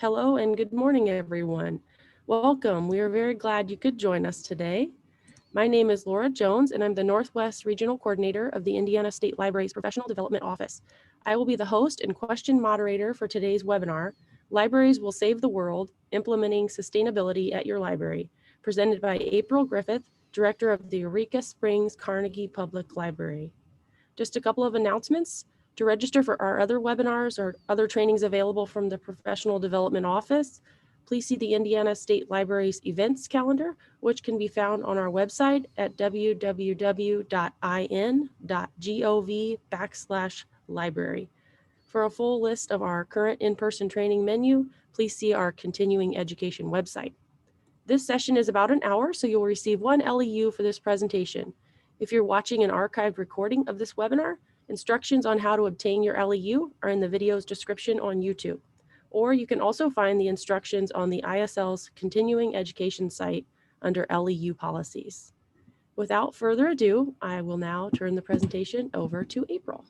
Hello and good morning, everyone. Welcome. We are very glad you could join us today. My name is Laura Jones, and I'm the Northwest Regional Coordinator of the Indiana State Library's Professional Development Office. I will be the host and question moderator for today's webinar, Libraries Will Save the World, Implementing Sustainability at Your Library, presented by April Griffith, Director of the Eureka Springs Carnegie Public Library. Just a couple of announcements. To register for our other webinars or other trainings available from the Professional Development Office, please see the Indiana State Library's events calendar, which can be found on our website at www.in.gov/library. For a full list of our current in-person training menu, please see our continuing education website. This session is about an hour, so you'll receive one LEU for this presentation. If you're watching an archived recording of this webinar, instructions on how to obtain your LEU are in the video's description on YouTube. Or you can also find the instructions on the ISL's continuing education site under LEU policies. Without further ado, I will now turn the presentation over to April.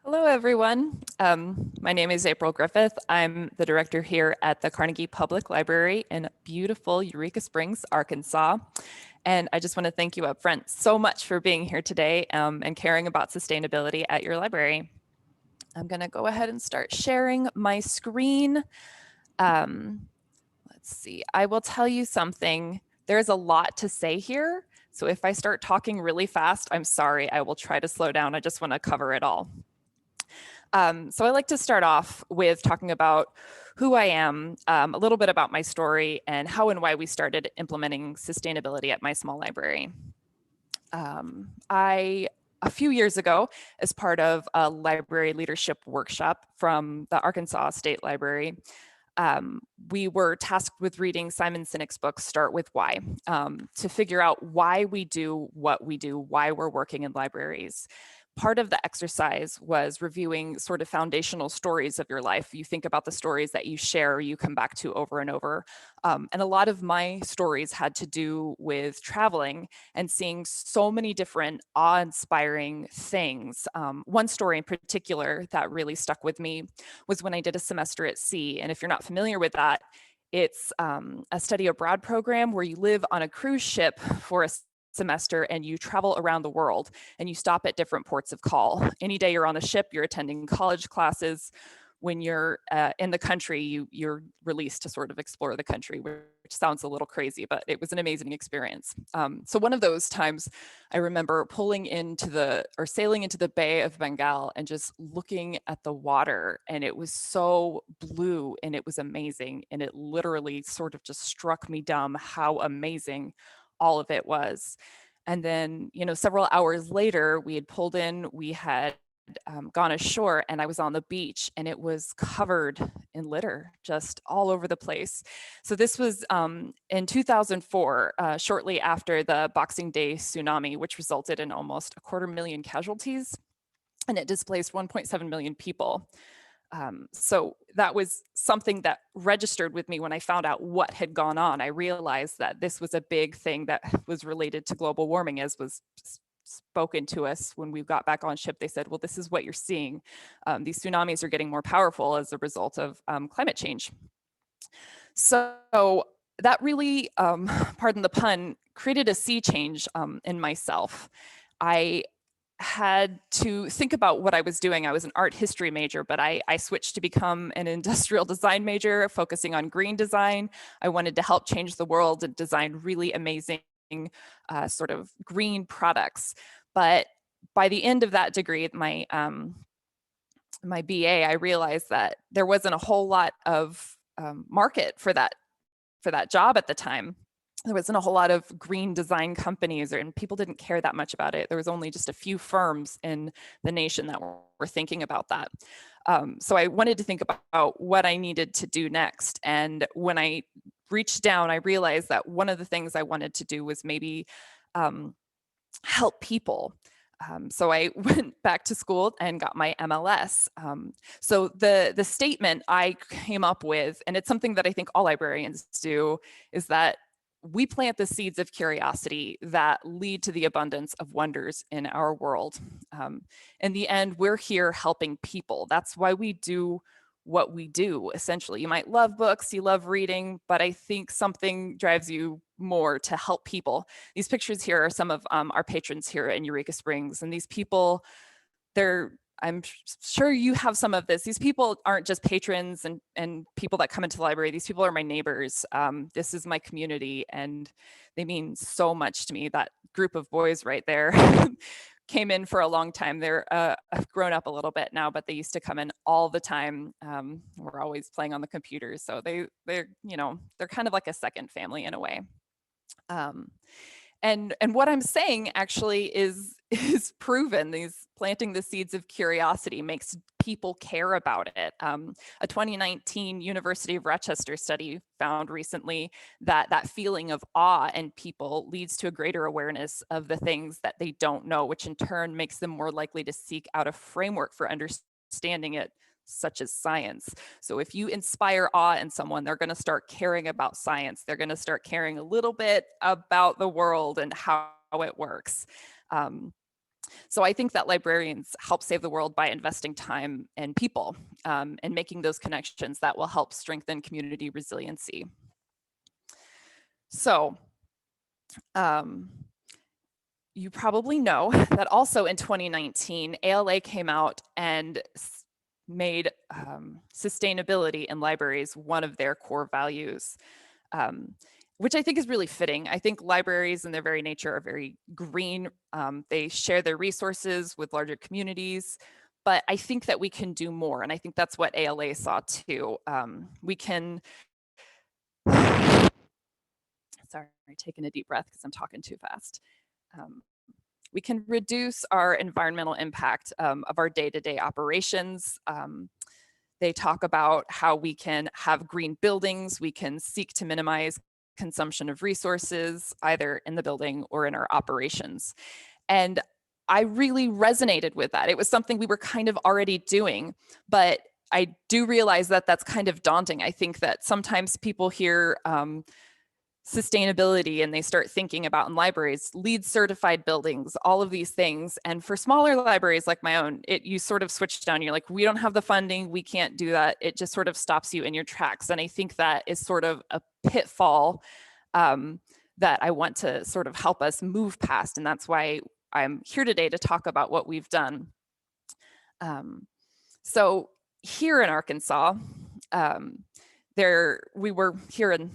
Hello, everyone. My name is April Griffith. I'm the director here at the Carnegie Public Library in beautiful Eureka Springs, Arkansas. And I just want to thank you up front so much for being here today and caring about sustainability at your library. I'm going to go ahead and start sharing my screen. Let's see, I will tell you something. There's a lot to say here. So if I start talking really fast, I'm sorry, I will try to slow down. I just want to cover it all. So I like to start off with talking about who I am, a little bit about my story, and how and why we started implementing sustainability at my small library. A few years ago, as part of a library leadership workshop from the Arkansas State Library, we were tasked with reading Simon Sinek's book, Start With Why, to figure out why we do what we do, why we're working in libraries. Part of the exercise was reviewing sort of foundational stories of your life. You think about the stories that you share, you come back to over and over. And a lot of my stories had to do with traveling and seeing so many different awe-inspiring things. One story in particular that really stuck with me was when I did a semester at sea. And if you're not familiar with that, it's a study abroad program where you live on a cruise ship for a semester and you travel around the world and you stop at different ports of call. Any day you're on the ship, you're attending college classes. When you're in the country, you're released to sort of explore the country, which sounds a little crazy, but it was an amazing experience. So one of those times I remember sailing into the Bay of Bengal and just looking at the water, and it was so blue and it was amazing. And it literally sort of just struck me dumb how amazing all of it was. And then, several hours later, we had pulled in, we had gone ashore, and I was on the beach and it was covered in litter just all over the place. So this was in 2004, shortly after the Boxing Day tsunami, which resulted in almost 250,000 casualties, and it displaced 1.7 million people. So that was something that registered with me when I found out what had gone on. I realized that this was a big thing that was related to global warming, as was spoken to us when we got back on ship. They said, well, this is what you're seeing. These tsunamis are getting more powerful as a result of climate change. So that really, pardon the pun, created a sea change in myself. I had to think about what I was doing. I was an art history major, but I switched to become an industrial design major, focusing on green design. I wanted to help change the world and design really amazing sort of green products. But by the end of that degree, my BA, I realized that there wasn't a whole lot of market for that job at the time. There wasn't a whole lot of green design companies, and people didn't care that much about it. There was only just a few firms in the nation that were thinking about that. So I wanted to think about what I needed to do next. And when I reached down, I realized that one of the things I wanted to do was maybe help people. So I went back to school and got my MLS. So the statement I came up with, and it's something that I think all librarians do, is that we plant the seeds of curiosity that lead to the abundance of wonders in our world. In the end, we're here helping people. That's why we do what we do. Essentially, you might love books, you love reading, but I think something drives you more to help people. These pictures here are some of our patrons here in Eureka Springs, and these people, I'm sure you have some of this. These people aren't just patrons and people that come into the library. These people are my neighbors. This is my community, and they mean so much to me. That group of boys right there came in for a long time. They're grown up a little bit now, but they used to come in all the time. We're always playing on the computers, so they're kind of like a second family in a way. And what I'm saying actually is proven. These planting the seeds of curiosity makes people care about it. A 2019 University of Rochester study found recently that that feeling of awe in people leads to a greater awareness of the things that they don't know, which in turn makes them more likely to seek out a framework for understanding it, such as science. So if you inspire awe in someone, they're going to start caring about science. They're going to start caring a little bit about the world and how it works. So I think that librarians help save the world by investing time in people and making those connections that will help strengthen community resiliency. So you probably know that also in 2019, ALA came out and made sustainability in libraries one of their core values, which I think is really fitting. I think libraries in their very nature are very green. They share their resources with larger communities, but I think that we can do more. And I think that's what ALA saw too. We can, sorry, taking a deep breath because I'm talking too fast. We can reduce our environmental impact of our day-to-day operations. They talk about how we can have green buildings. We can seek to minimize consumption of resources, either in the building or in our operations. And I really resonated with that. It was something we were kind of already doing, but I do realize that that's kind of daunting. I think that sometimes people hear sustainability and they start thinking about in libraries, LEED certified buildings, all of these things. And for smaller libraries like my own, you sort of switch down. You're like, we don't have the funding, we can't do that. It just sort of stops you in your tracks. And I think that is sort of a pitfall that I want to sort of help us move past. And that's why I'm here today to talk about what we've done. So here in Arkansas, we were here in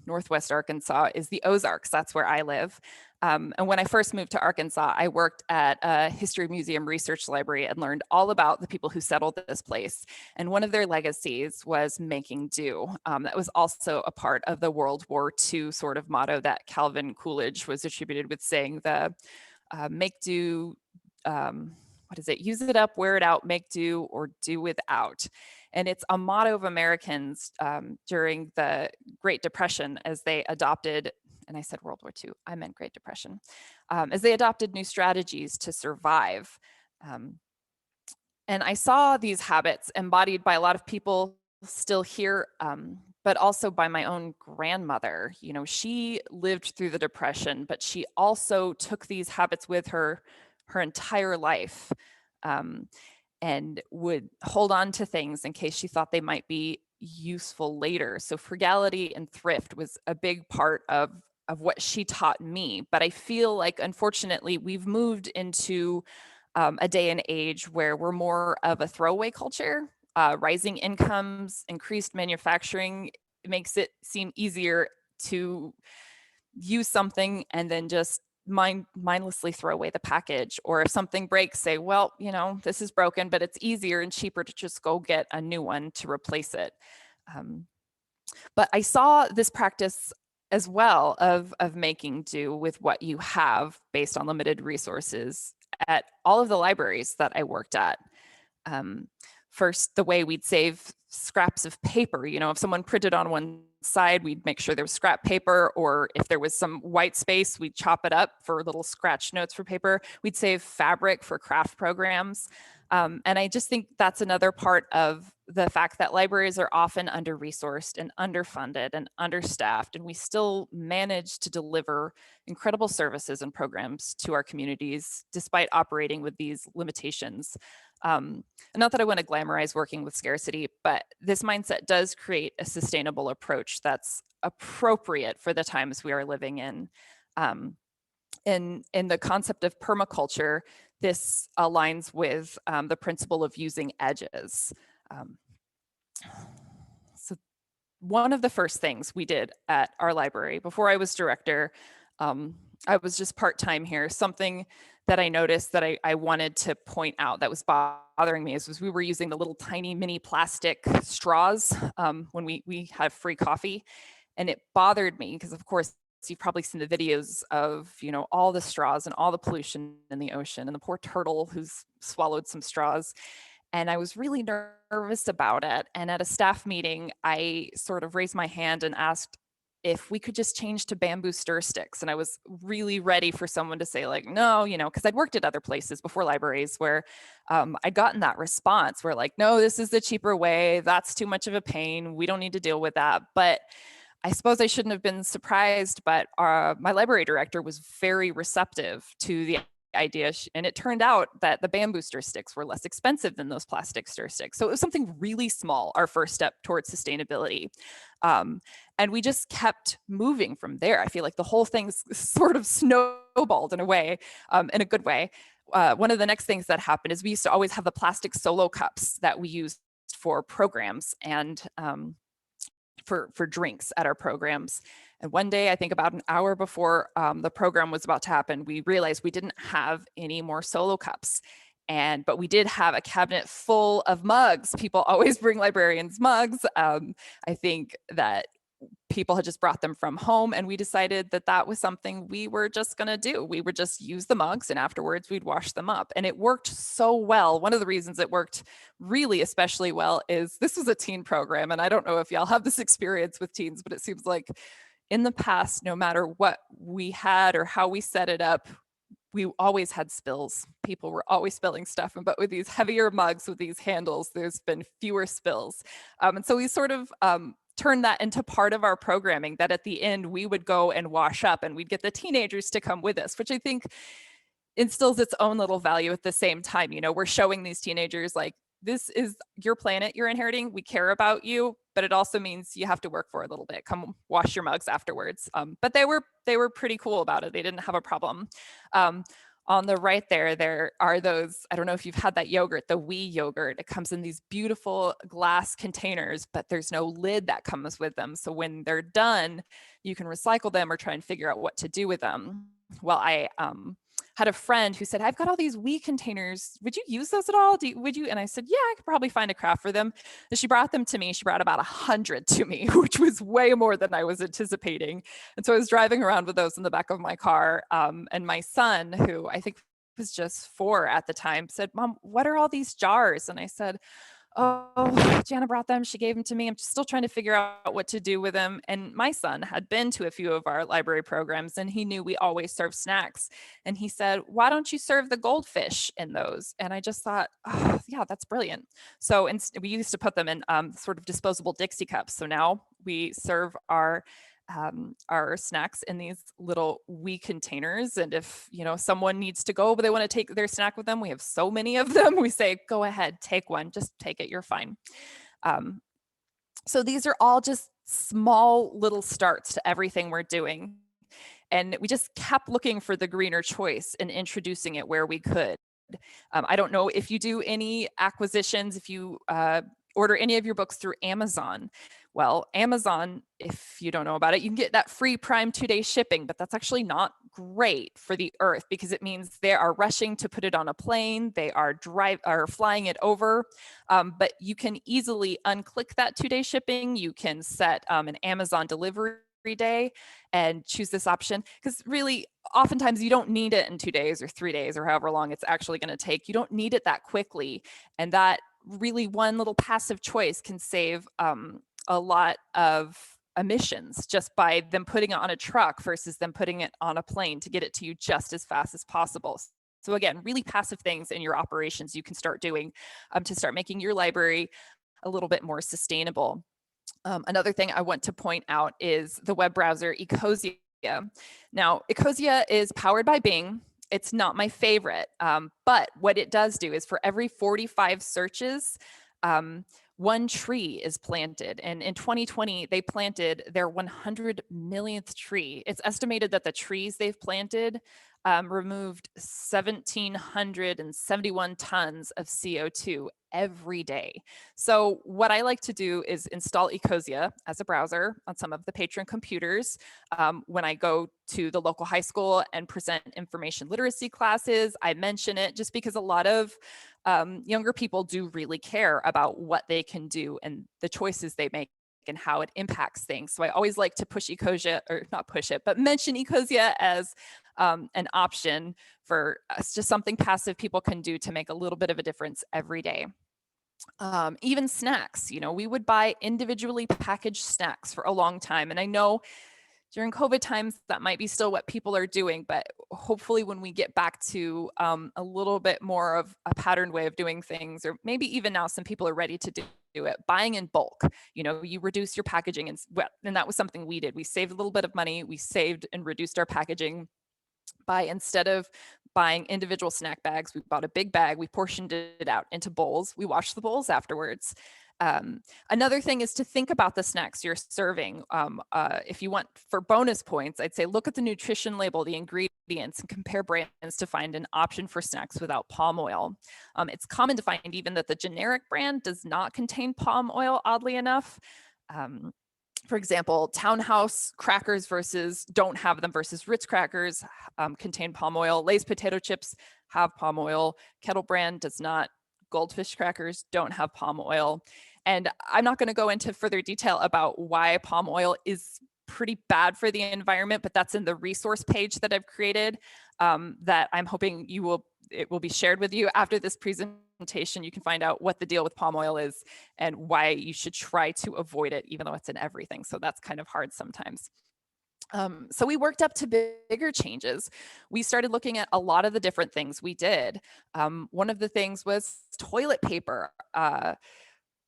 Northwest Arkansas is the Ozarks. That's where I live. And when I first moved to Arkansas, I worked at a history museum research library and learned all about the people who settled this place. And one of their legacies was making do. That was also a part of the World War II sort of motto that Calvin Coolidge was attributed with saying, the make do, what is it? Use it up, wear it out, make do, or do without. And it's a motto of Americans during the Great Depression as they adopted, and I said World War II, I meant Great Depression, as they adopted new strategies to survive. And I saw these habits embodied by a lot of people still here, but also by my own grandmother. You know, she lived through the Depression, but she also took these habits with her entire life. And would hold on to things in case she thought they might be useful later. So frugality and thrift was a big part of what she taught me. But I feel like, unfortunately, we've moved into a day and age where we're more of a throwaway culture. Rising incomes, increased manufacturing, it makes it seem easier to use something and then just mindlessly throw away the package. Or if something breaks, say, well, you know, this is broken, but it's easier and cheaper to just go get a new one to replace it. But I saw this practice as well of making do with what you have based on limited resources at all of the libraries that I worked at. First, the way we'd save scraps of paper. You know, if someone printed on one side, we'd make sure there was scrap paper, or if there was some white space, we'd chop it up for little scratch notes for paper. We'd save fabric for craft programs. And I just think that's another part of the fact that libraries are often under-resourced and underfunded and understaffed, and we still manage to deliver incredible services and programs to our communities despite operating with these limitations. And not that I want to glamorize working with scarcity, but this mindset does create a sustainable approach that's appropriate for the times we are living in. In the concept of permaculture, this aligns with the principle of using edges. Um, so one of the first things we did at our library before I was director, I was just part-time here, something that I noticed that I wanted to point out that was bothering me was we were using the little tiny mini plastic straws when we had free coffee. And it bothered me because, of course, you've probably seen the videos of, all the straws and all the pollution in the ocean and the poor turtle who's swallowed some straws. And I was really nervous about it. And at a staff meeting, I sort of raised my hand and asked if we could just change to bamboo stir sticks. And I was really ready for someone to say like, no, because I'd worked at other places before libraries where I'd gotten that response where like, no, this is the cheaper way. That's too much of a pain. We don't need to deal with that. But I suppose I shouldn't have been surprised, but my library director was very receptive to the idea. And it turned out that the bamboo stir sticks were less expensive than those plastic stir sticks. So it was something really small, our first step towards sustainability. And we just kept moving from there. I feel like the whole thing's sort of snowballed in a way, in a good way. One of the next things that happened is we used to always have the plastic solo cups that we used for programs and for drinks at our programs. And one day, I think about an hour before the program was about to happen, we realized we didn't have any more solo cups. But we did have a cabinet full of mugs. People always bring librarians mugs. I think that people had just brought them from home, and we decided that that was something we were just going to do. We would just use the mugs, and afterwards we'd wash them up. And it worked so well. One of the reasons it worked really especially well is this was a teen program, and I don't know if y'all have this experience with teens, but it seems like in the past, no matter what we had or how we set it up, we always had spills. People were always spilling stuff. But with these heavier mugs with these handles, there's been fewer spills. And so we sort of turned that into part of our programming, that at the end we would go and wash up and we'd get the teenagers to come with us, which I think instills its own little value at the same time. We're showing these teenagers like, this is your planet you're inheriting. We care about you, but it also means you have to work for a little bit. Come wash your mugs afterwards. But they were pretty cool about it. They didn't have a problem. On the right there are those, I don't know if you've had that yogurt, the WE yogurt. It comes in these beautiful glass containers, but there's no lid that comes with them. So when they're done, you can recycle them or try and figure out what to do with them. Well, I had a friend who said, I've got all these WE containers. Would you use those at all? Would you? And I said, yeah, I could probably find a craft for them. And she brought them to me. She brought about 100 to me, which was way more than I was anticipating. And so I was driving around with those in the back of my car. And my son, who I think was just 4 at the time, said, Mom, what are all these jars? And I said, oh, Jana brought them. She gave them to me. I'm still trying to figure out what to do with them. And my son had been to a few of our library programs, and he knew we always serve snacks. And he said, why don't you serve the goldfish in those? And I just thought, oh, yeah, that's brilliant. So we used to put them in sort of disposable Dixie cups. So now we serve our snacks in these little WE containers. And if, someone needs to go, but they want to take their snack with them, we have so many of them. We say, go ahead, take one, just take it, you're fine. So these are all just small little starts to everything we're doing. And we just kept looking for the greener choice and introducing it where we could. I don't know if you do any acquisitions, if you order any of your books through Amazon. Well, Amazon, if you don't know about it, you can get that free Prime 2-day shipping, but that's actually not great for the earth because it means they are rushing to put it on a plane. They are flying it over, but you can easily unclick that 2-day shipping. You can set an Amazon delivery day and choose this option because really oftentimes you don't need it in 2 days or 3 days or however long it's actually going to take. You don't need it that quickly, and that really one little passive choice can save a lot of emissions just by them putting it on a truck versus them putting it on a plane to get it to you just as fast as possible. So again, really passive things in your operations you can start doing to start making your library a little bit more sustainable. Another thing I want to point out is the web browser Ecosia. Now, Ecosia is powered by Bing. It's not my favorite, but what it does do is for every 45 searches, one tree is planted. And in 2020, they planted their 100 millionth tree. It's estimated that the trees they've planted removed 1,771 tons of CO2 every day. So what I like to do is install Ecosia as a browser on some of the patron computers. When I go to the local high school and present information literacy classes, I mention it just because a lot of younger people do really care about what they can do and the choices they make and how it impacts things. So I always like to push Ecosia, or not push it, but mention Ecosia as an option for just something passive people can do to make a little bit of a difference every day. Even snacks, we would buy individually packaged snacks for a long time. And I know during COVID times, that might be still what people are doing, but hopefully when we get back to a little bit more of a patterned way of doing things, or maybe even now some people are ready to do it, buying in bulk, you reduce your packaging. And that was something we did. We saved a little bit of money. We saved and reduced our packaging by, instead of buying individual snack bags, we bought a big bag, we portioned it out into bowls, we washed the bowls afterwards. Another thing is to think about the snacks you're serving. If you want for bonus points, I'd say look at the nutrition label, the ingredients, and compare brands to find an option for snacks without palm oil. It's common to find even that the generic brand does not contain palm oil, oddly enough. For example, Townhouse crackers don't have them versus Ritz crackers contain palm oil. Lay's potato chips have palm oil. Kettle Brand does not. Goldfish crackers don't have palm oil. And I'm not going to go into further detail about why palm oil is pretty bad for the environment, but that's in the resource page that I've created that I'm hoping it will be shared with you after this presentation. You can find out what the deal with palm oil is and why you should try to avoid it, even though it's in everything. So that's kind of hard sometimes. So we worked up to bigger changes. We started looking at a lot of the different things we did. One of the things was toilet paper.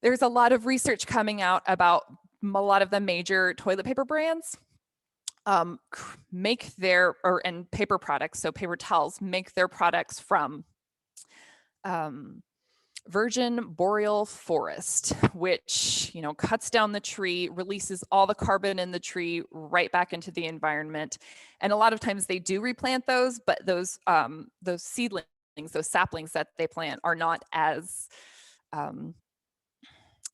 There's a lot of research coming out about a lot of the major toilet paper brands make and paper products, so paper towels, make their products from virgin boreal forest, which cuts down the tree, releases all the carbon in the tree right back into the environment. And a lot of times they do replant those, but those seedlings, those saplings that they plant are not as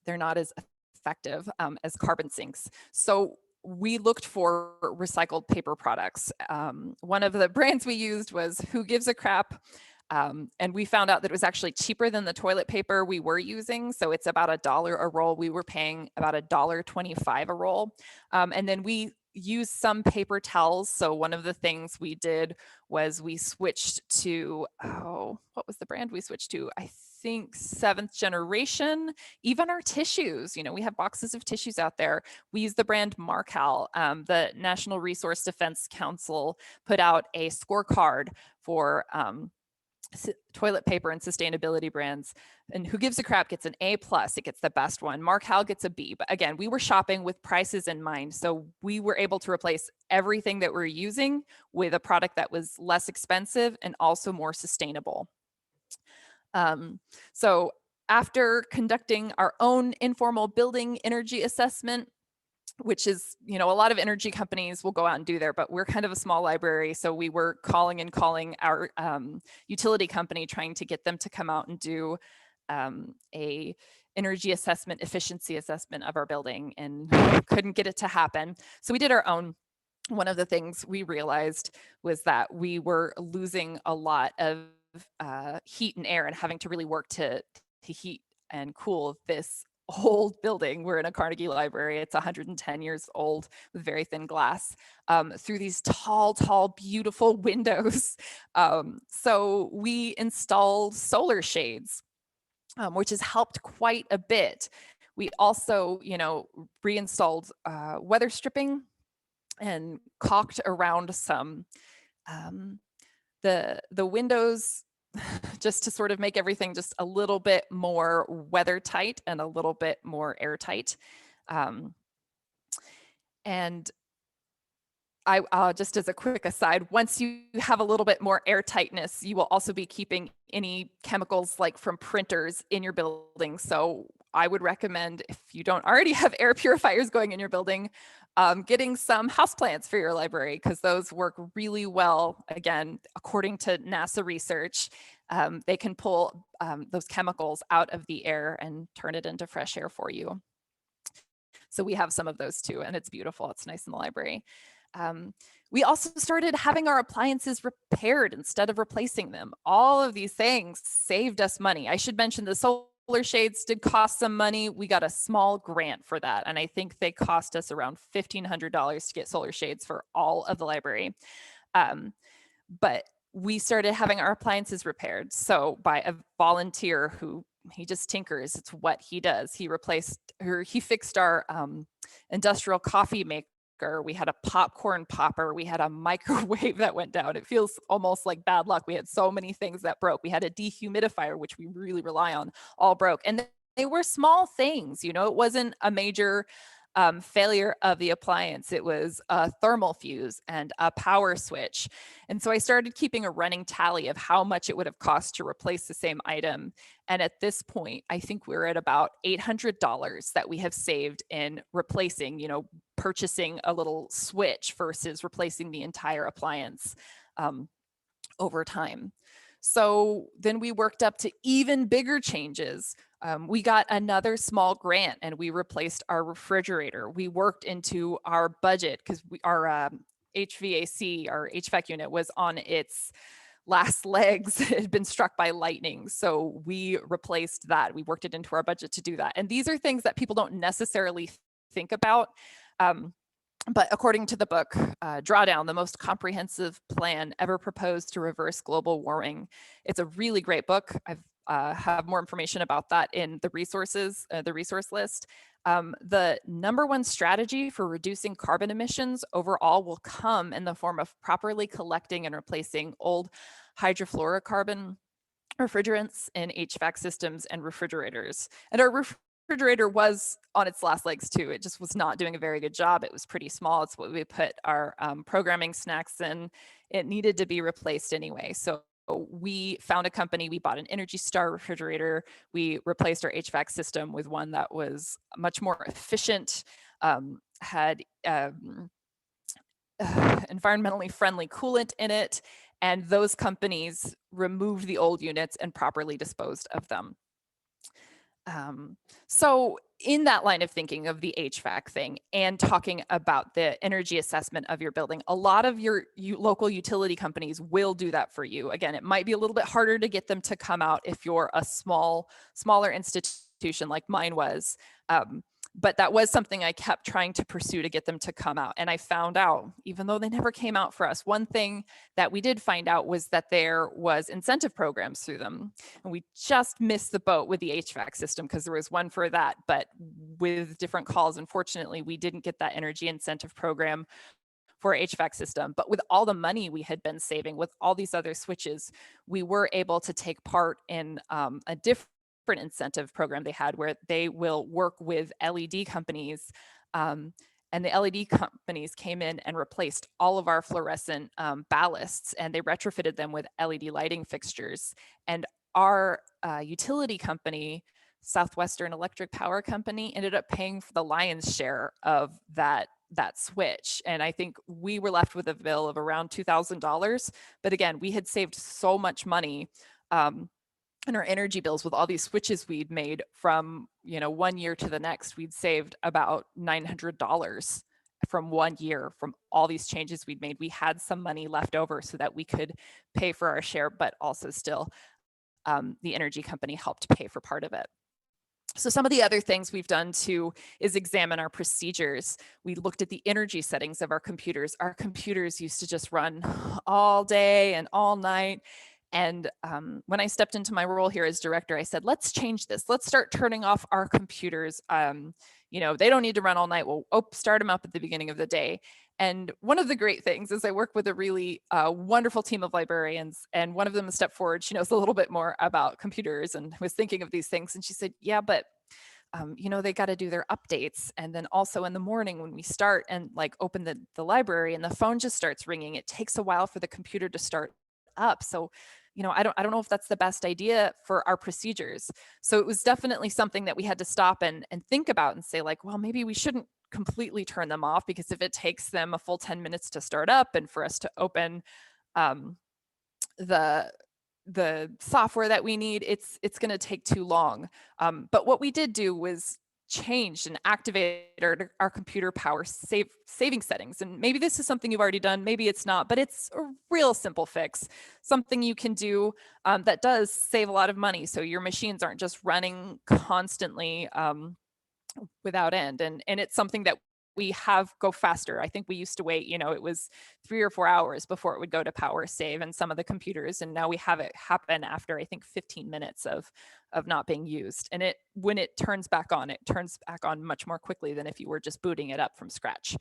they're not as effective as carbon sinks. So we looked for recycled paper products. One of the brands we used was Who Gives a Crap. And we found out that it was actually cheaper than the toilet paper we were using. So it's about $1 a roll. We were paying about $1.25 a roll. And then we used some paper towels. So one of the things we did was we switched to, what was the brand we switched to? I think 7th Generation. Even our tissues, we have boxes of tissues out there. We use the brand Marcal. The National Resource Defense Council put out a scorecard for toilet paper and sustainability brands, and Who Gives a Crap gets an A+, it gets the best one. Marcal gets a B, but again, we were shopping with prices in mind. So we were able to replace everything that we're using with a product that was less expensive and also more sustainable. So after conducting our own informal building energy assessment, which is, a lot of energy companies will go out and do there, but we're kind of a small library. So we were calling our utility company, trying to get them to come out and do a energy assessment, efficiency assessment of our building, and couldn't get it to happen. So we did our own. One of the things we realized was that we were losing a lot of heat and air and having to really work to heat and cool this old building. We're in a Carnegie library. It's 110 years old with very thin glass through these tall, beautiful windows. So we installed solar shades, which has helped quite a bit. We also, reinstalled weather stripping and caulked around some the windows just to sort of make everything just a little bit more weather tight and a little bit more airtight. And Just as a quick aside, once you have a little bit more airtightness, you will also be keeping any chemicals like from printers in your building. So I would recommend, if you don't already have air purifiers going in your building, getting some houseplants for your library, because those work really well. Again, according to NASA research, they can pull those chemicals out of the air and turn it into fresh air for you. So we have some of those too, and it's beautiful. It's nice in the library. We also started having our appliances repaired instead of replacing them. All of these things saved us money. I should mention the solar shades did cost some money. We got a small grant for that, and I think they cost us around $1,500 to get solar shades for all of the library. But we started having our appliances repaired. So by a volunteer who he just tinkers, it's what he does. He fixed our industrial coffee maker. We had a popcorn popper. We had a microwave that went down. It feels almost like bad luck. We had so many things that broke. We had a dehumidifier, which we really rely on, all broke. And they were small things, you know, it wasn't a major failure of the appliance. It was a thermal fuse and a power switch. And so I started keeping a running tally of how much it would have cost to replace the same item. And at this point, I think we're at about $800 that we have saved in replacing, you know, purchasing a little switch versus replacing the entire appliance over time. So then we worked up to even bigger changes. We got another small grant and we replaced our refrigerator. We worked into our budget because our HVAC, our HVAC unit, was on its last legs. It had been struck by lightning. So we replaced that. We worked it into our budget to do that. And these are things that people don't necessarily think about. But according to the book, Drawdown, the most comprehensive plan ever proposed to reverse global warming. It's a really great book. I've have more information about that in the resource list. The number one strategy for reducing carbon emissions overall will come in the form of properly collecting and replacing old hydrofluorocarbon refrigerants in HVAC systems and refrigerators. And our refrigerator was on its last legs too. It just was not doing a very good job. It was pretty small. It's what we put our programming snacks in. It needed to be replaced anyway. So we found a company, we bought an Energy Star refrigerator. We replaced our HVAC system with one that was much more efficient, had environmentally friendly coolant in it. And those companies removed the old units and properly disposed of them. So in that line of thinking of the HVAC thing and talking about the energy assessment of your building, a lot of your local utility companies will do that for you. Again, it might be a little bit harder to get them to come out if you're a smaller institution like mine was. But that was something I kept trying to pursue to get them to come out. And I found out, even though they never came out for us, one thing that we did find out was that there was incentive programs through them. And we just missed the boat with the HVAC system because there was one for that, but with different calls, unfortunately, we didn't get that energy incentive program for HVAC system. But with all the money we had been saving with all these other switches, we were able to take part in a different incentive program they had where they will work with LED companies. And the LED companies came in and replaced all of our fluorescent ballasts, and they retrofitted them with LED lighting fixtures. And our utility company, Southwestern Electric Power Company, ended up paying for the lion's share of that switch. And I think we were left with a bill of around $2,000. But again, we had saved so much money and our energy bills with all these switches we'd made from, you know, one year to the next. We'd saved about $900 from 1 year from all these changes we'd made. We had some money left over so that we could pay for our share, but also still the energy company helped pay for part of it. So some of the other things we've done too is examine our procedures. We looked at the energy settings of our computers. Our computers used to just run all day and all night. And when I stepped into my role here as director, I said, let's change this. Let's start turning off our computers. You know, they don't need to run all night. We'll start them up at the beginning of the day. And one of the great things is I work with a really wonderful team of librarians, and one of them stepped forward. She knows a little bit more about computers and was thinking of these things. And she said, yeah, but they got to do their updates. And then also in the morning when we start and like open the library and the phone just starts ringing, it takes a while for the computer to start up. So, I don't know if that's the best idea for our procedures. So it was definitely something that we had to stop and think about and say like, well, maybe we shouldn't completely turn them off, because if it takes them a full 10 minutes to start up and for us to open um, the software that we need, it's going to take too long. But what we did do was changed and activated our computer power saving settings. And maybe this is something you've already done, maybe it's not, but it's a real simple fix, something you can do that does save a lot of money. So your machines aren't just running constantly without end. And it's something that we have go faster. I think we used to wait, it was 3 or 4 hours before it would go to power save in some of the computers. And now we have it happen after, I think, 15 minutes of not being used. And when it turns back on, it turns back on much more quickly than if you were just booting it up from scratch.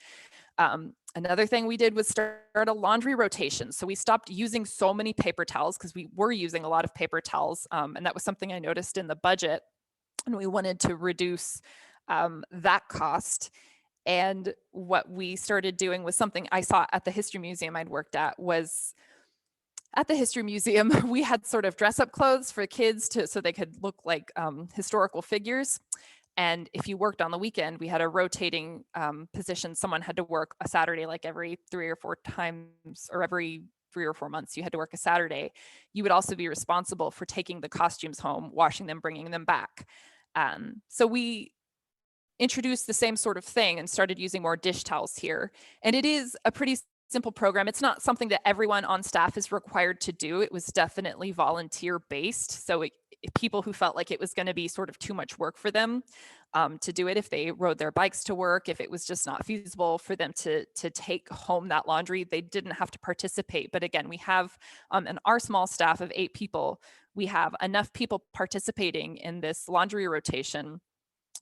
Another thing we did was start a laundry rotation. So we stopped using so many paper towels, because we were using a lot of paper towels. And that was something I noticed in the budget. And we wanted to reduce that cost. And what we started doing was something I saw at the history museum I'd worked at. Was at the history museum, we had sort of dress up clothes for kids so they could look like historical figures. And if you worked on the weekend, we had a rotating position. Someone had to work a Saturday, like every 3 or 4 times, or every 3 or 4 months, you had to work a Saturday. You would also be responsible for taking the costumes home, washing them, bringing them back. So we introduced the same sort of thing and started using more dish towels here. And it is a pretty simple program. It's not something that everyone on staff is required to do. It was definitely volunteer based. So people who felt like it was going to be sort of too much work for them to do it, if they rode their bikes to work, if it was just not feasible for them to take home that laundry, they didn't have to participate. But again, we have in our small staff of 8 people, we have enough people participating in this laundry rotation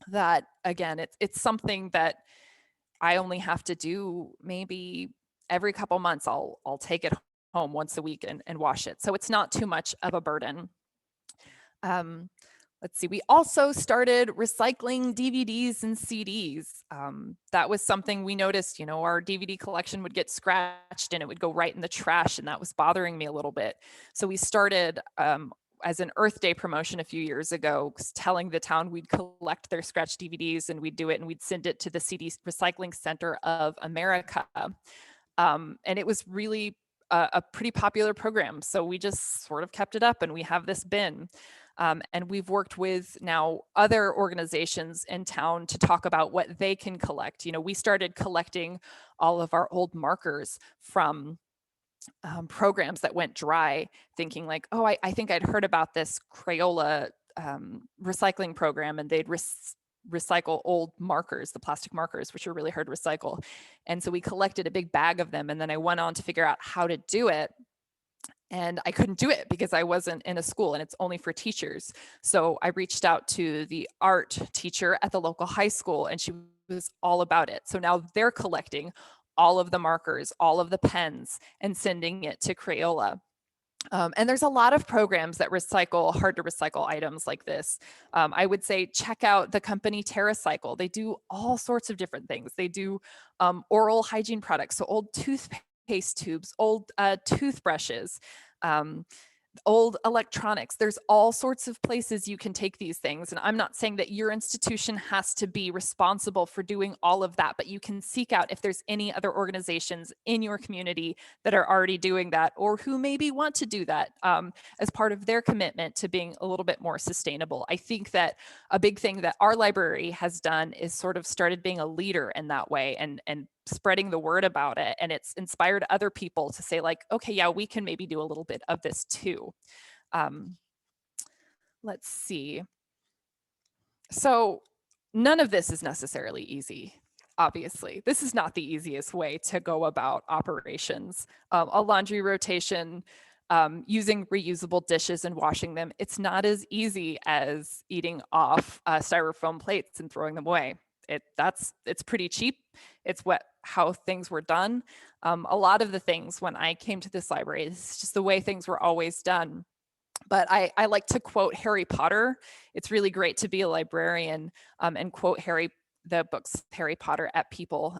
that, again, it's something that I only have to do maybe every couple months. I'll take it home once a week and wash it. So it's not too much of a burden. Let's see, we also started recycling DVDs and CDs. That was something we noticed, our DVD collection would get scratched and it would go right in the trash, and that was bothering me a little bit. So we started as an Earth Day promotion a few years ago, telling the town we'd collect their scratched DVDs and we'd do it and we'd send it to the CD Recycling Center of America. And it was really a pretty popular program. So we just sort of kept it up, and we have this bin. And we've worked with now other organizations in town to talk about what they can collect. We started collecting all of our old markers from programs that went dry, thinking like, oh, I think I'd heard about this Crayola recycling program, and they'd recycle old markers, the plastic markers, which are really hard to recycle. And so we collected a big bag of them, and then I went on to figure out how to do it. And I couldn't do it because I wasn't in a school, and it's only for teachers. So I reached out to the art teacher at the local high school, and she was all about it. So now they're collecting all of the markers, all of the pens, and sending it to Crayola. And there's a lot of programs that recycle hard to recycle items like this. I would say check out the company TerraCycle. They do all sorts of different things. They do oral hygiene products, so old toothpaste tubes, old toothbrushes, old electronics. There's all sorts of places you can take these things. And I'm not saying that your institution has to be responsible for doing all of that, but you can seek out if there's any other organizations in your community that are already doing that, or who maybe want to do that as part of their commitment to being a little bit more sustainable. I think that a big thing that our library has done is sort of started being a leader in that way, and spreading the word about it. And it's inspired other people to say like, okay, yeah, we can maybe do a little bit of this too. Let's see. So none of this is necessarily easy. Obviously, this is not the easiest way to go about operations. A laundry rotation, using reusable dishes and washing them, it's not as easy as eating off styrofoam plates and throwing them away. It's pretty cheap. It's how things were done. A lot of the things when I came to this library, it's just the way things were always done. But I like to quote Harry Potter. It's really great to be a librarian and quote the books Harry Potter at people.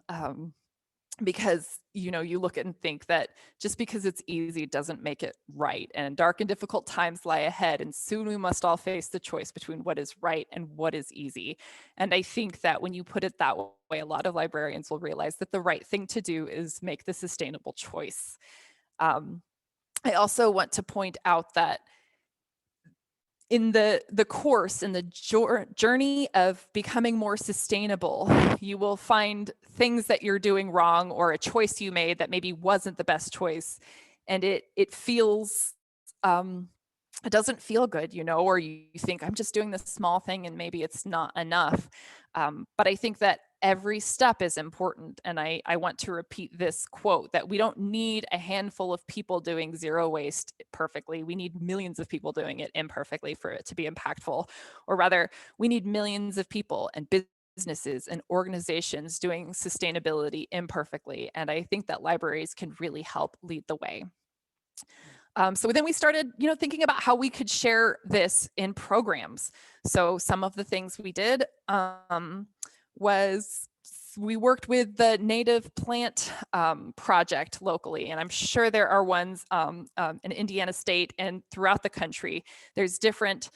Because you look at and think that just because it's easy doesn't make it right, and dark and difficult times lie ahead, and soon we must all face the choice between what is right and what is easy. And I think that when you put it that way, a lot of librarians will realize that the right thing to do is make the sustainable choice. I also want to point out that in the course, in the journey of becoming more sustainable, you will find things that you're doing wrong or a choice you made that maybe wasn't the best choice, and it feels it doesn't feel good, or you think I'm just doing this small thing and maybe it's not enough. But I think that every step is important. And I want to repeat this quote that we don't need a handful of people doing zero waste perfectly. We need millions of people doing it imperfectly for it to be impactful. Or rather, we need millions of people and businesses and organizations doing sustainability imperfectly. And I think that libraries can really help lead the way. So then we started, thinking about how we could share this in programs. So some of the things we did was we worked with the Native Plant Project locally, and I'm sure there are ones in Indiana State and throughout the country. There's different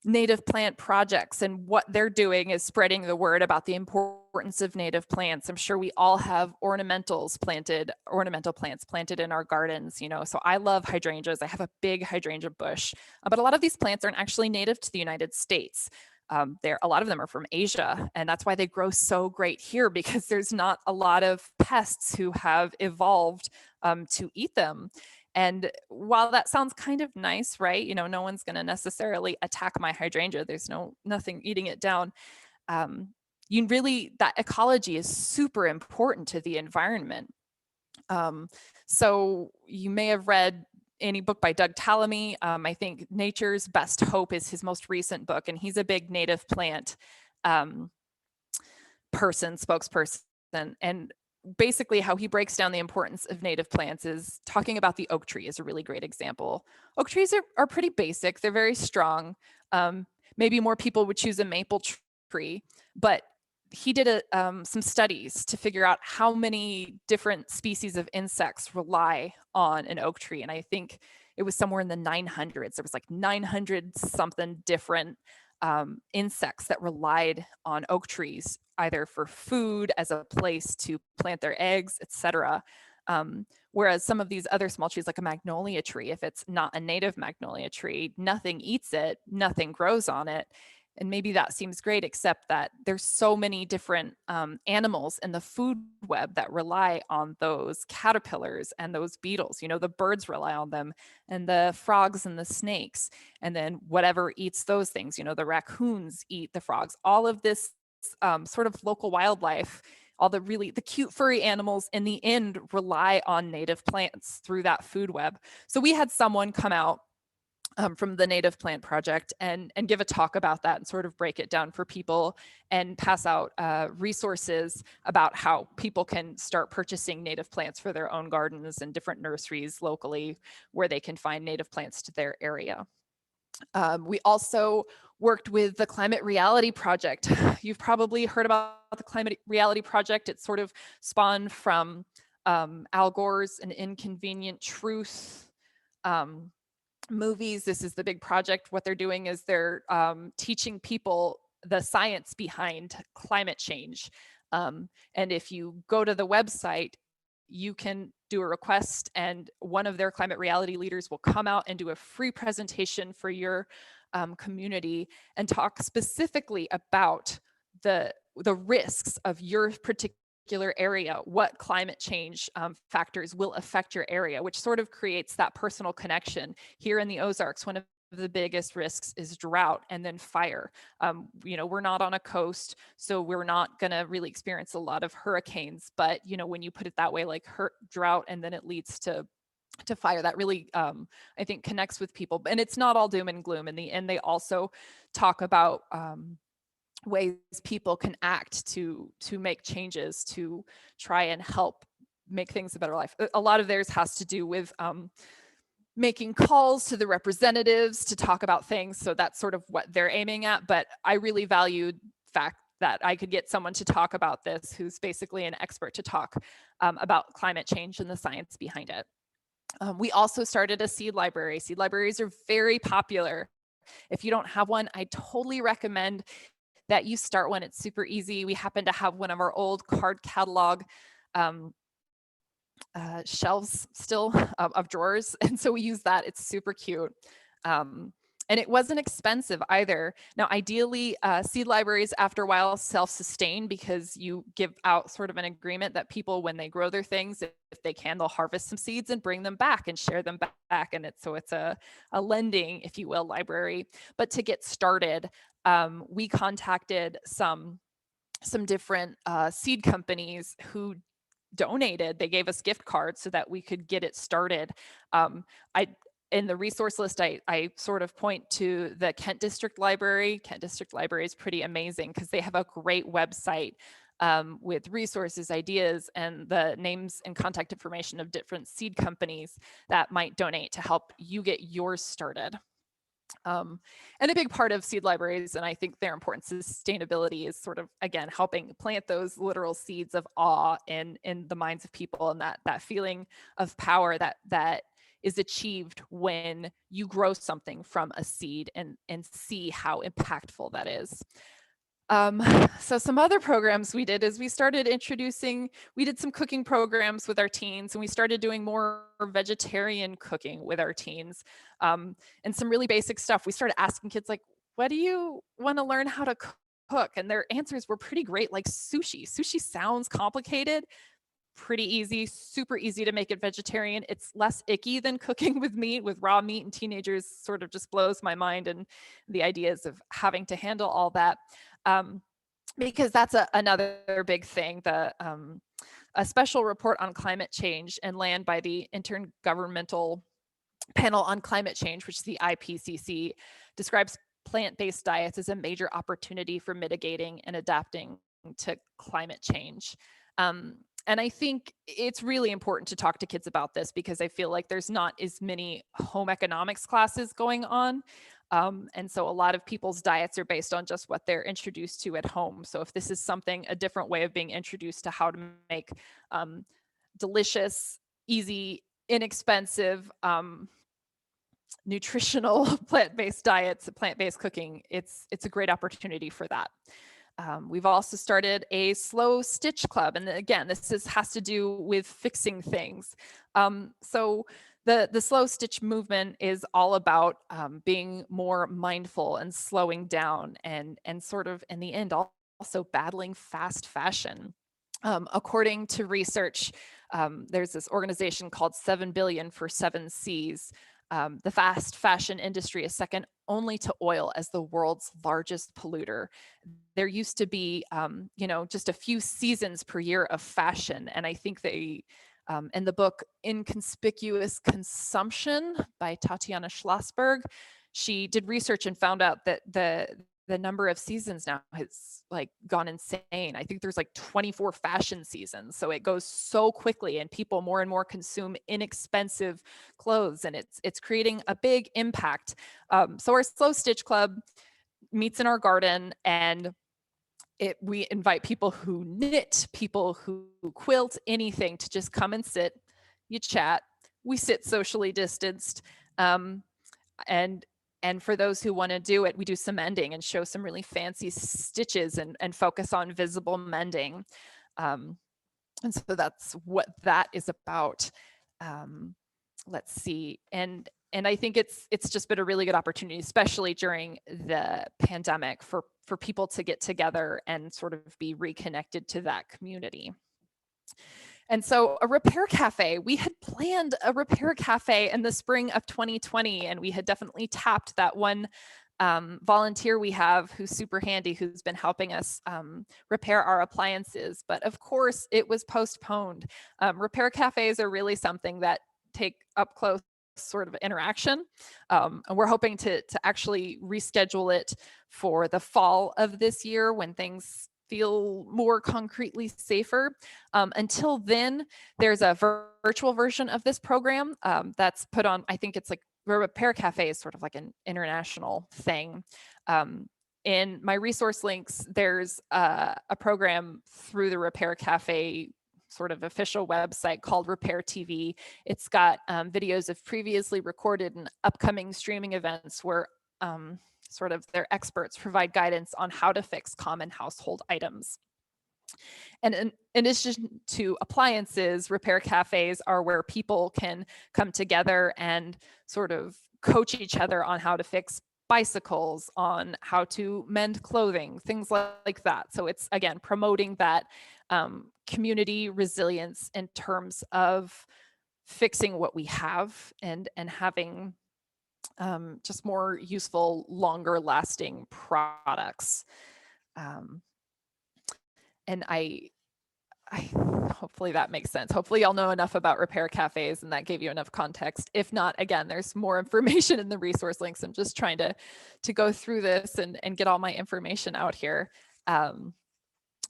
native plant projects, and what they're doing is spreading the word about the importance of native plants. I'm sure we all have ornamental plants planted in our gardens, so I love hydrangeas. I have a big hydrangea bush, but a lot of these plants aren't actually native to the United States. A lot of them are from Asia, and that's why they grow so great here, because there's not a lot of pests who have evolved to eat them. And while that sounds kind of nice, right? No one's going to necessarily attack my hydrangea. There's nothing eating it down. That ecology is super important to the environment. So you may have read any book by Doug Tallamy. I think Nature's Best Hope is his most recent book, and he's a big native plant spokesperson. And basically how he breaks down the importance of native plants is talking about the oak tree is a really great example. Oak trees are pretty basic. They're very strong. Maybe more people would choose a maple tree, but he did some studies to figure out how many different species of insects rely on an oak tree. And I think it was somewhere in the 900s. There was like 900 something different insects that relied on oak trees, either for food, as a place to plant their eggs, etc. Whereas some of these other small trees, like a magnolia tree, if it's not a native magnolia tree, nothing eats it, nothing grows on it. And maybe that seems great, except that there's so many different animals in the food web that rely on those caterpillars and those beetles. The birds rely on them, and the frogs and the snakes, and then whatever eats those things. The raccoons eat the frogs. All of this sort of local wildlife, all the cute furry animals in the end rely on native plants through that food web. So we had someone come out from the Native Plant Project and give a talk about that and sort of break it down for people and pass out resources about how people can start purchasing native plants for their own gardens and different nurseries locally where they can find native plants to their area. We also worked with the Climate Reality Project. You've probably heard about the Climate Reality Project. It sort of spawned from Al Gore's An Inconvenient Truth movies. This is the big project. What they're doing is they're teaching people the science behind climate change. And if you go to the website, you can do a request, and one of their climate reality leaders will come out and do a free presentation for your community and talk specifically about the risks of your particular area, what climate change factors will affect your area, which sort of creates that personal connection. Here in the Ozarks, one of the biggest risks is drought and then fire. We're not on a coast, so we're not going to really experience a lot of hurricanes. But, when you put it that way, like drought and then it leads to fire, that really, I think, connects with people. And it's not all doom and gloom. In the end, they also talk about ways people can act to make changes to try and help make things a better life. A lot of theirs has to do with making calls to the representatives to talk about things. So that's sort of what they're aiming at. But I really valued the fact that I could get someone to talk about this who's basically an expert to talk about climate change and the science behind it. We also started a seed library. Seed libraries are very popular. If you don't have one, I totally recommend that you start one. It's super easy. We happen to have one of our old card catalog shelves still of drawers. And so we use that. It's super cute. And it wasn't expensive either. Now, ideally, seed libraries after a while self-sustain because you give out sort of an agreement that people, when they grow their things, if they can, they'll harvest some seeds and bring them back and share them back. And it's a lending, if you will, library. But to get started, we contacted some different seed companies who donated. They gave us gift cards so that we could get it started. In the resource list, I sort of point to the Kent District Library. Kent District Library is pretty amazing because they have a great website with resources, ideas, and the names and contact information of different seed companies that might donate to help you get yours started. And a big part of seed libraries, and I think their importance to sustainability, is sort of, again, helping plant those literal seeds of awe in the minds of people, and that feeling of power that is achieved when you grow something from a seed and see how impactful that is. So some other programs we did is we did some cooking programs with our teens, and we started doing more vegetarian cooking with our teens, and some really basic stuff. We started asking kids like, what do you want to learn how to cook? And their answers were pretty great, like sushi. Sushi sounds complicated, pretty easy, super easy to make it vegetarian. It's less icky than cooking with meat, with raw meat, and teenagers sort of just blows my mind, and the ideas of having to handle all that. Because that's another big thing. A special report on climate change and land by the Intergovernmental Panel on Climate Change, which is the IPCC, describes plant-based diets as a major opportunity for mitigating and adapting to climate change. And I think it's really important to talk to kids about this because I feel like there's not as many home economics classes going on. And so a lot of people's diets are based on just what they're introduced to at home. So if this is a different way of being introduced to how to make delicious, easy, inexpensive, nutritional plant-based diets, plant-based cooking, it's a great opportunity for that. We've also started a slow stitch club. And again, this has to do with fixing things. So the slow stitch movement is all about being more mindful and slowing down and sort of, in the end, also battling fast fashion. According to research, there's this organization called 7 Billion for 7 Cs. The fast fashion industry is second only to oil as the world's largest polluter. There used to be, just a few seasons per year of fashion. And I think in the book Inconspicuous Consumption by Tatiana Schlossberg, she did research and found out that the number of seasons now has gone insane. I think there's 24 fashion seasons. So it goes so quickly, and people more and more consume inexpensive clothes, and it's creating a big impact. So our Slow Stitch Club meets in our garden, and we invite people who knit, people who quilt, anything, to just come and sit. You chat. We sit socially distanced. And for those who want to do it, we do some mending and show some really fancy stitches and focus on visible mending. And so that's what that is about. Let's see. And I think it's just been a really good opportunity, especially during the pandemic, for people to get together and sort of be reconnected to that community. And so a repair cafe, we had planned a repair cafe in the spring of 2020, and we had definitely tapped that one volunteer we have who's super handy, who's been helping us repair our appliances. But of course, it was postponed. Repair cafes are really something that take up close sort of interaction. And we're hoping to actually reschedule it for the fall of this year when things feel more concretely safer. Until then, there's a virtual version of this program that's put on, I think it's like Repair Cafe is sort of like an international thing. In my resource links, there's a program through the Repair Cafe sort of official website called Repair TV. It's got videos of previously recorded and upcoming streaming events where sort of their experts provide guidance on how to fix common household items. And in addition to appliances, repair cafes are where people can come together and sort of coach each other on how to fix bicycles, on how to mend clothing, things like that. So it's, again, promoting that community resilience in terms of fixing what we have and having just more useful, longer lasting products. And I hopefully that makes sense. Hopefully y'all know enough about repair cafes and that gave you enough context. If not, again, there's more information in the resource links. I'm just trying to go through this and get all my information out here.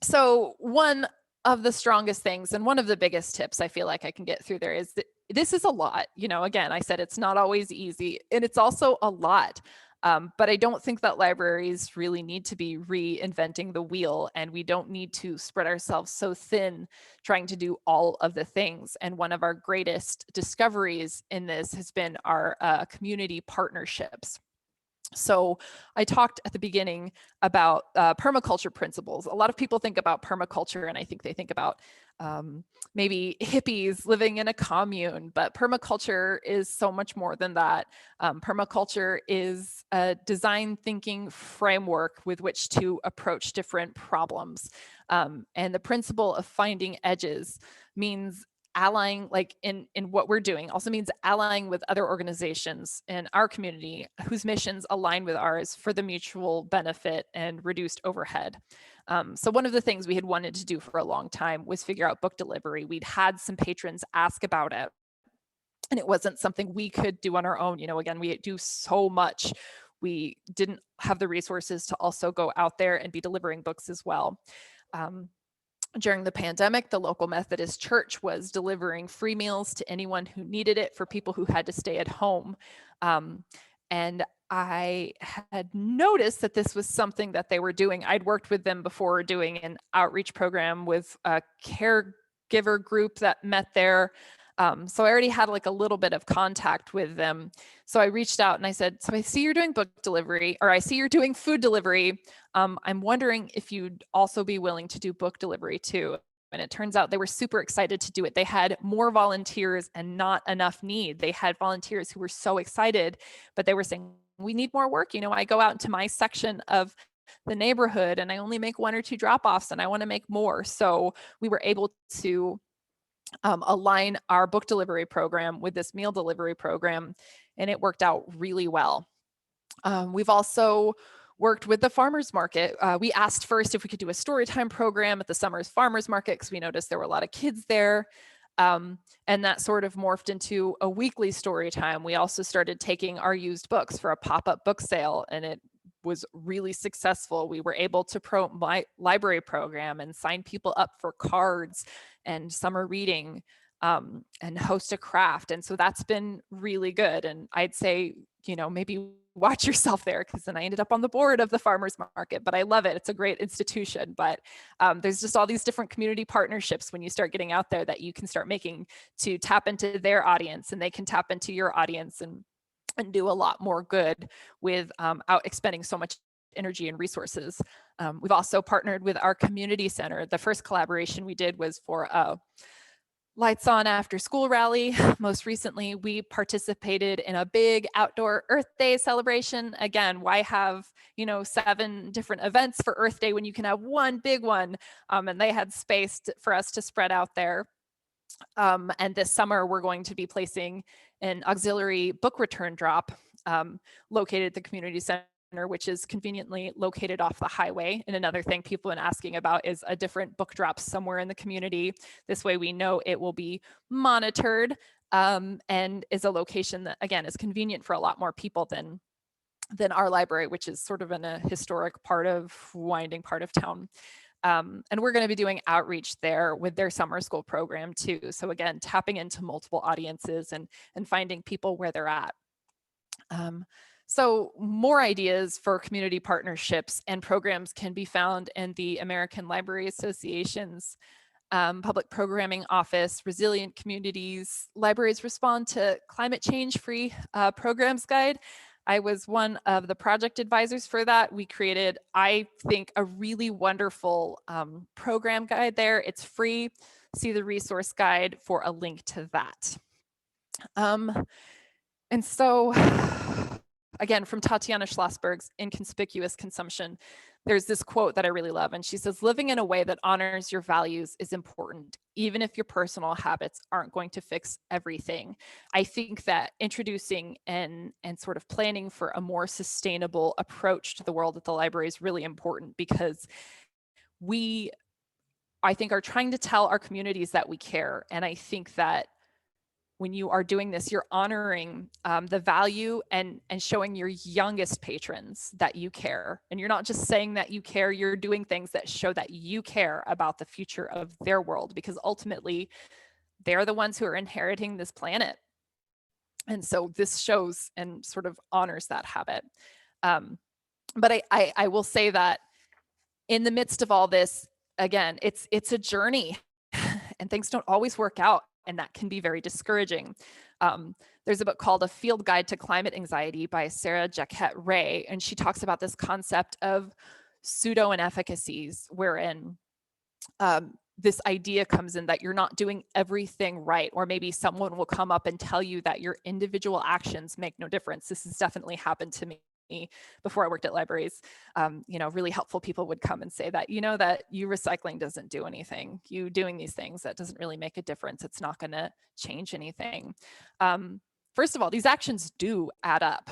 So one of the strongest things and one of the biggest tips I feel like I can get through there is that this is a lot. You know, again, I said it's not always easy and it's also a lot. But I don't think that libraries really need to be reinventing the wheel, and we don't need to spread ourselves so thin trying to do all of the things. And one of our greatest discoveries in this has been our community partnerships. So I talked at the beginning about permaculture principles. A lot of people think about permaculture and I think they think about maybe hippies living in a commune, but permaculture is so much more than that. Permaculture is a design thinking framework with which to approach different problems. And the principle of finding edges means allying, like in what we're doing, also means allying with other organizations in our community whose missions align with ours for the mutual benefit and reduced overhead. So one of the things we had wanted to do for a long time was figure out book delivery. We'd had some patrons ask about it, and it wasn't something we could do on our own. You know, again, we do so much. We didn't have the resources to also go out there and be delivering books as well. During the pandemic, the local Methodist Church was delivering free meals to anyone who needed it for people who had to stay at home. And I had noticed that this was something that they were doing. I'd worked with them before doing an outreach program with a caregiver group that met there. So I already had like a little bit of contact with them. So I reached out and I said, so I see you're doing book delivery, or I see you're doing food delivery. I'm wondering if you'd also be willing to do book delivery too. And it turns out they were super excited to do it. They had more volunteers and not enough need. They had volunteers who were so excited, but they were saying, we need more work. You know, I go out into my section of the neighborhood and I only make 1 or 2 drop-offs and I want to make more. So we were able to align our book delivery program with this meal delivery program, and it worked out really well. We've also worked with the farmers market. We asked first if we could do a story time program at the summer's farmers market because we noticed there were a lot of kids there. And that sort of morphed into a weekly story time. We also started taking our used books for a pop-up book sale, and it was really successful. We were able to promote my library program and sign people up for cards and summer reading and host a craft. And so that's been really good. And I'd say, you know, maybe watch yourself there, because then I ended up on the board of the farmers market, but I love it. It's a great institution, but there's just all these different community partnerships when you start getting out there that you can start making to tap into their audience, and they can tap into your audience and do a lot more good without expending so much energy and resources. We've also partnered with our community center. The first collaboration we did was for a Lights On After School rally. Most recently, we participated in a big outdoor Earth Day celebration. Again, why have, you know, 7 different events for Earth Day when you can have one big one? And they had space for us to spread out there. And this summer, we're going to be placing an auxiliary book return drop located at the community center, which is conveniently located off the highway. And another thing people have been asking about is a different book drop somewhere in the community. This way we know it will be monitored and is a location that, again, is convenient for a lot more people than our library, which is sort of in a historic part of winding part of town. And we're going to be doing outreach there with their summer school program too. So again, tapping into multiple audiences and finding people where they're at. So more ideas for community partnerships and programs can be found in the American Library Association's Public Programming Office, Resilient Communities, Libraries Respond to Climate Change Free Programs Guide. I was one of the project advisors for that. We created, I think, a really wonderful program guide there. It's free. See the resource guide for a link to that. And so, again, from Tatiana Schlossberg's Inconspicuous Consumption, there's this quote that I really love. And she says, living in a way that honors your values is important, even if your personal habits aren't going to fix everything. I think that introducing and sort of planning for a more sustainable approach to the world at the library is really important, because we, I think, are trying to tell our communities that we care. And I think that when you are doing this, you're honoring the value and showing your youngest patrons that you care. And you're not just saying that you care, you're doing things that show that you care about the future of their world, because ultimately they're the ones who are inheriting this planet. And so this shows and sort of honors that habit. But I will say that in the midst of all this, again, it's a journey and things don't always work out. And that can be very discouraging. There's a book called A Field Guide to Climate Anxiety by Sarah Jaquette Ray, and she talks about this concept of pseudo-inefficacies, wherein this idea comes in that you're not doing everything right, or maybe someone will come up and tell you that your individual actions make no difference. This has definitely happened to me before I worked at libraries. Really helpful people would come and say that, that you recycling doesn't do anything. You doing these things, that doesn't really make a difference. It's not going to change anything. First of all, these actions do add up.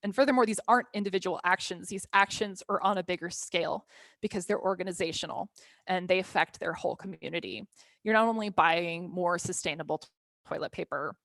And furthermore, these aren't individual actions. These actions are on a bigger scale because they're organizational and they affect their whole community. You're not only buying more sustainable toilet paper,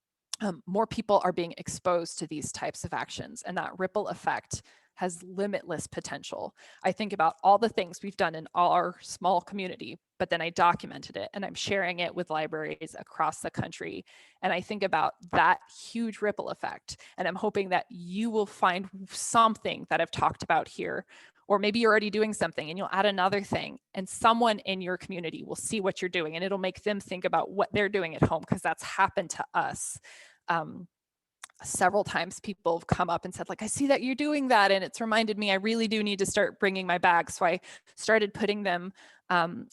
more people are being exposed to these types of actions, and that ripple effect has limitless potential. I think about all the things we've done in our small community, but then I documented it and I'm sharing it with libraries across the country. And I think about that huge ripple effect. And I'm hoping that you will find something that I've talked about here, or maybe you're already doing something and you'll add another thing, and someone in your community will see what you're doing and it'll make them think about what they're doing at home, because that's happened to us. Several times people have come up and said, like, I see that you're doing that, and it's reminded me I really do need to start bringing my bags. So I started putting them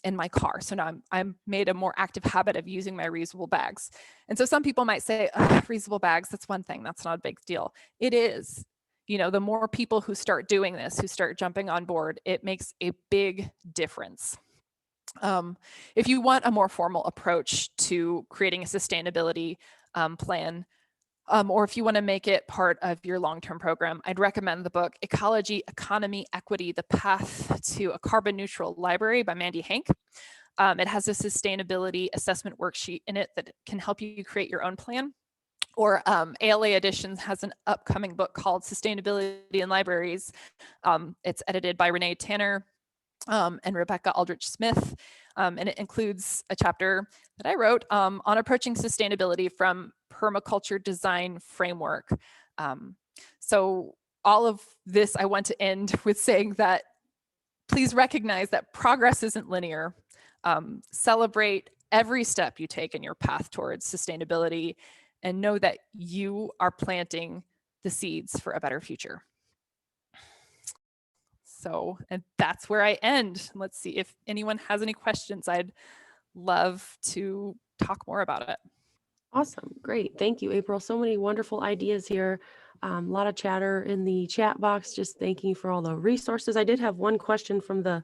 in my car. So now I'm made a more active habit of using my reusable bags. And so some people might say, reusable bags, that's one thing, that's not a big deal. It is. The more people who start doing this, who start jumping on board, it makes a big difference. If you want a more formal approach to creating a sustainability plan, or if you want to make it part of your long-term program, I'd recommend the book Ecology, Economy, Equity, The Path to a Carbon Neutral Library by Mandy Hank. It has a sustainability assessment worksheet in it that can help you create your own plan. Or ALA Editions has an upcoming book called Sustainability in Libraries. It's edited by Renee Tanner and Rebecca Aldrich Smith. And it includes a chapter that I wrote on approaching sustainability from permaculture design framework. So all of this, I want to end with saying that please recognize that progress isn't linear. Celebrate every step you take in your path towards sustainability, and know that you are planting the seeds for a better future. So, and that's where I end. Let's see if anyone has any questions. I'd love to talk more about it. Awesome. Great. Thank you, April. So many wonderful ideas here. A lot of chatter in the chat box. Just thanking you for all the resources. I did have one question from the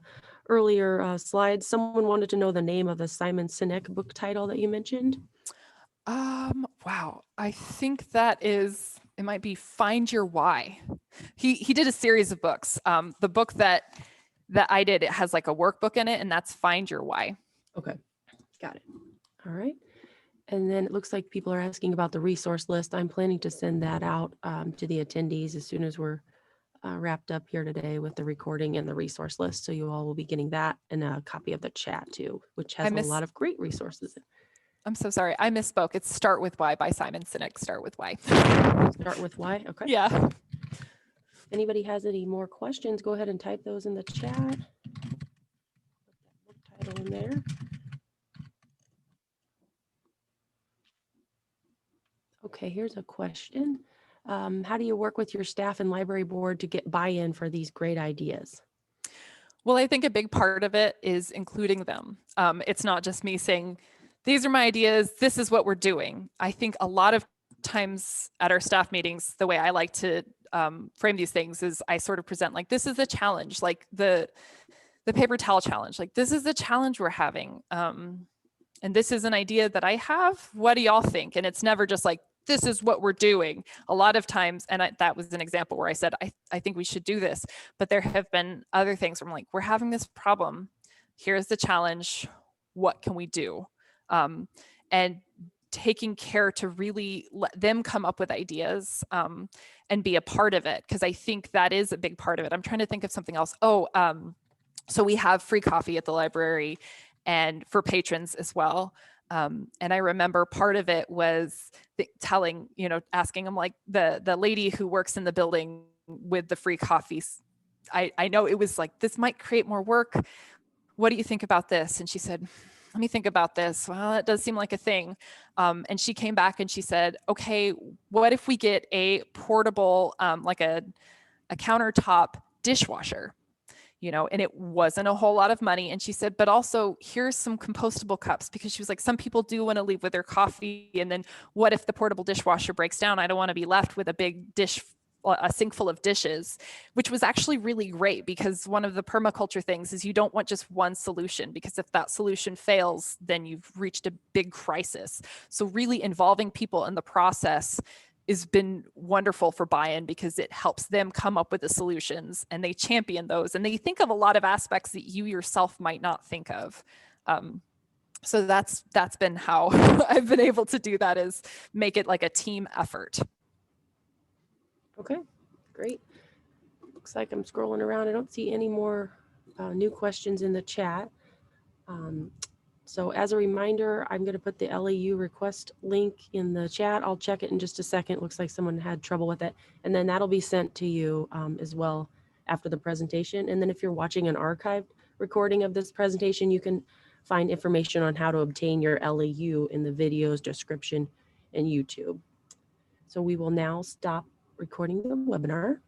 earlier slides. Someone wanted to know the name of the Simon Sinek book title that you mentioned. Wow. I think that is, it might be Find Your Why. He did a series of books. The book that I did, it has like a workbook in it, and that's Find Your Why. Okay. Got it. All right. And then it looks like people are asking about the resource list. I'm planning to send that out to the attendees as soon as we're wrapped up here today with the recording and the resource list. So you all will be getting that and a copy of the chat too, which has a lot of great resources. I'm so sorry. I misspoke. It's Start With Why by Simon Sinek. Start With Why. Start with why. Okay. Yeah. Anybody has any more questions, go ahead and type those in the chat. Put that book title in there. Okay, here's a question. How do you work with your staff and library board to get buy-in for these great ideas? Well, I think a big part of it is including them. It's not just me saying, these are my ideas, this is what we're doing. I think a lot of times at our staff meetings, the way I like to frame these things is I sort of present like, this is a challenge, like the paper towel challenge, like this is the challenge we're having. And this is an idea that I have. What do y'all think? And it's never just like, this is what we're doing. A lot of times, and that was an example where I said, I think we should do this. But there have been other things where I'm like, we're having this problem. Here's the challenge. What can we do? And taking care to really let them come up with ideas and be a part of it. Because I think that is a big part of it. I'm trying to think of something else. So we have free coffee at the library and for patrons as well. And I remember part of it was telling, asking them like the lady who works in the building with the free coffees. I know it was like, this might create more work. What do you think about this? And she said, let me think about this. Well, that does seem like a thing. And she came back and she said, okay, what if we get a portable, like a countertop dishwasher? And it wasn't a whole lot of money. And she said, but also here's some compostable cups, because she was like, some people do want to leave with their coffee. And then what if the portable dishwasher breaks down? I don't want to be left with a big dish, a sink full of dishes, which was actually really great, because one of the permaculture things is you don't want just one solution, because if that solution fails, then you've reached a big crisis. So really involving people in the process has been wonderful for buy-in, because it helps them come up with the solutions and they champion those and they think of a lot of aspects that you yourself might not think of. So that's been how I've been able to do that, is make it like a team effort. Okay, great. Looks like I'm scrolling around. I don't see any more new questions in the chat. So as a reminder, I'm going to put the LAU request link in the chat. I'll check it in just a second. Looks like someone had trouble with it. And then that'll be sent to you as well after the presentation. And then if you're watching an archived recording of this presentation, you can find information on how to obtain your LAU in the video's description in YouTube. So we will now stop recording the webinar.